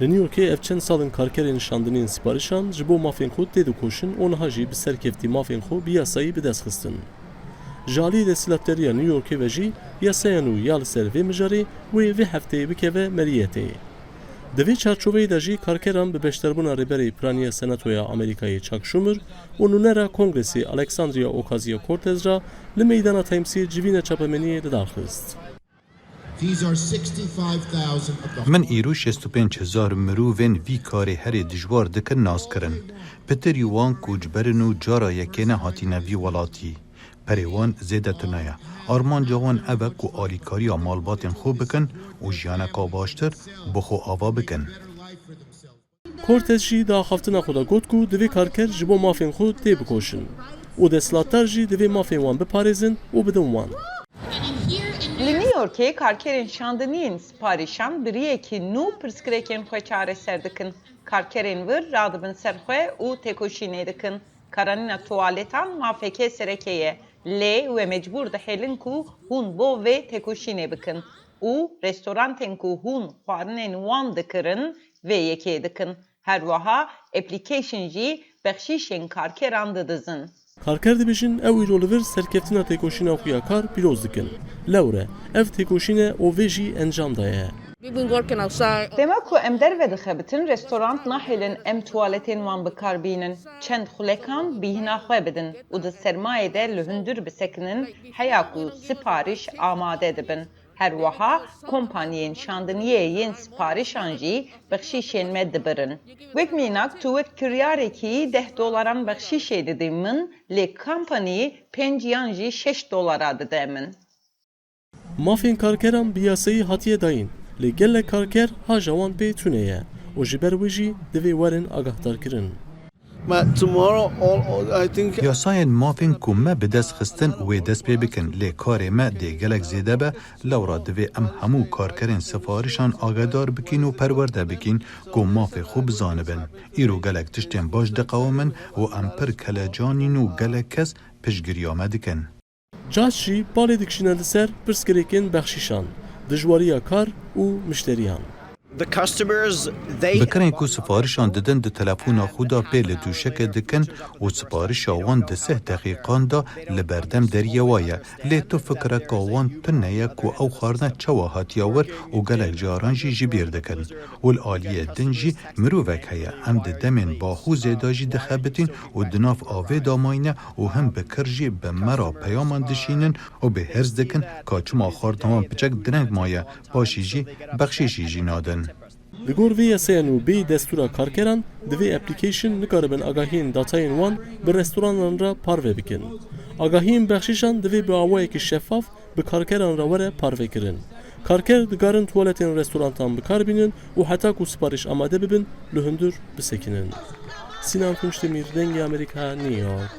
Li New-Yorkê ev çend salên karkerên şandiniyên siparîşan ji bo mafên xwe tê dikoşin û niha jî bi serkeftî mafên xwe bi yasayî bi dest xistin. Ji aliyê desthilatdariya New Yorkê ve jî yasaya nû ya li ser vê mijarê wê vê hefteyê bikeve meriyetê. Di vê çarçoveyê de jî karkeran bi beşterbûna rêberê Piraniya Senatoya Amerîkayê Chuck Schumer û nûnera Kongresê Alexandria Ocasio-Cortez ra li meydana Timesê civîna çapemeniyê li dar xist. من ایرو 65,000 مروفین وی کاری هری دجوار دکن ناز کرن. پتر یوان کوچبرن و جارا یکینه هاتینه وی ولاتی. پریوان زیده تنایا. آرمان جوان اوه کو آلیکاری مالباتن خوب بکن و جیانه کا باشتر بخو آوا بکن. Cortez jî da xaftina xwe de got ku divê karker ji bo mafên xwe tê bikoşin û desthilatdar jî divê mafên wan biparêzin û bidin wan. Li New Yorkê karkerên şandiniyên siparîşan bi rêyekî nû pirsgirêkên xwe çareser dikin. Karkerên wir radibin ser xwe û têkoşînê dikin. Karanîna tuwaletan mafekê serekê ye. Lê wê mecbûr dihêlin ku hûn bo vê têkoşînê bikin û restorantên ku hûn xwarinên wan dikirin vê yekê dikin. Her wiha application jî bexşîşên karkeran didizin. Karker dibêjin ew îro li vir serkeftina têkoşîna xwe ya kar pîroz dikin. Lewre ev têkoşîne û vê jî encam daye. Dema ku em derve dixebitin restorant nahêlin em tuwaletên wan bikarbînin. Çend xulekan bîhîna xwe bidin û di sermayê de li hundir bisekinin heya ku siparîş amade dibin. Her wiha kompaniyên şandiniyê yên siparîşan jî bexşîşên me dibirin. Wek mînak tu wek kiryarekî $10 bexşîşê didî min, lê kompanî 5 yan jî $6 dide min. Mafên karkeran bi yasayî hatiye dayîn. Lê gelek karker haja wan pê tune ye û ji ber wê jî divê werin agahdar-kirin. یاسایên mafên ku me bi dest xistin wê dest pê bikin lê karê me dê gelek zêde be lewra divê em hemû karkerên sifarîşan agadar bikin û perwerde bikin ku mafê xwe bizanibin. Îro gelek tiştên baş diqewimin û em pir kelecanîn û gelek kes piştgiriya me dikin. Cas jî balê dikişîne li ser pirsgirêkên bexşîşan, dijwariya kar û mişteriyan. Bikirin ku siparîşan didin di telefona xwe da pê li dûşeke dikin û siparîşa wan di 3 deqîqan da li berdem deriya wa ye. Lê tu fikireka wan tune ye ku ew xwarina çawa hatiya wir û gelek caran jî ji bîr dikin. Û li aliyê din jî mirovek heye. Em di demên baxûzê da jî dixebitin û di nav avê da mayne û him bikir jî bi mera peyaman dişînin û bê herz dikin ka çima xwarina piçek direng maye paşî jî bexşîşî jî nadin. Li gor vê yasaya nû bê destûra karkeran divê application nikaribin agahiyên datayên wan bi restoranan ra parve bikin. Agahiyên bexşîşan divê bi awayekî şeffaf bi karkeran ra were parvekirin. Karker dikarin tuwaletên restorantan bikarbînin û heta ku siparîş amade bibin li hundir bisekinin. Sinan Tunçdemir, Dengê Amerîka, New York.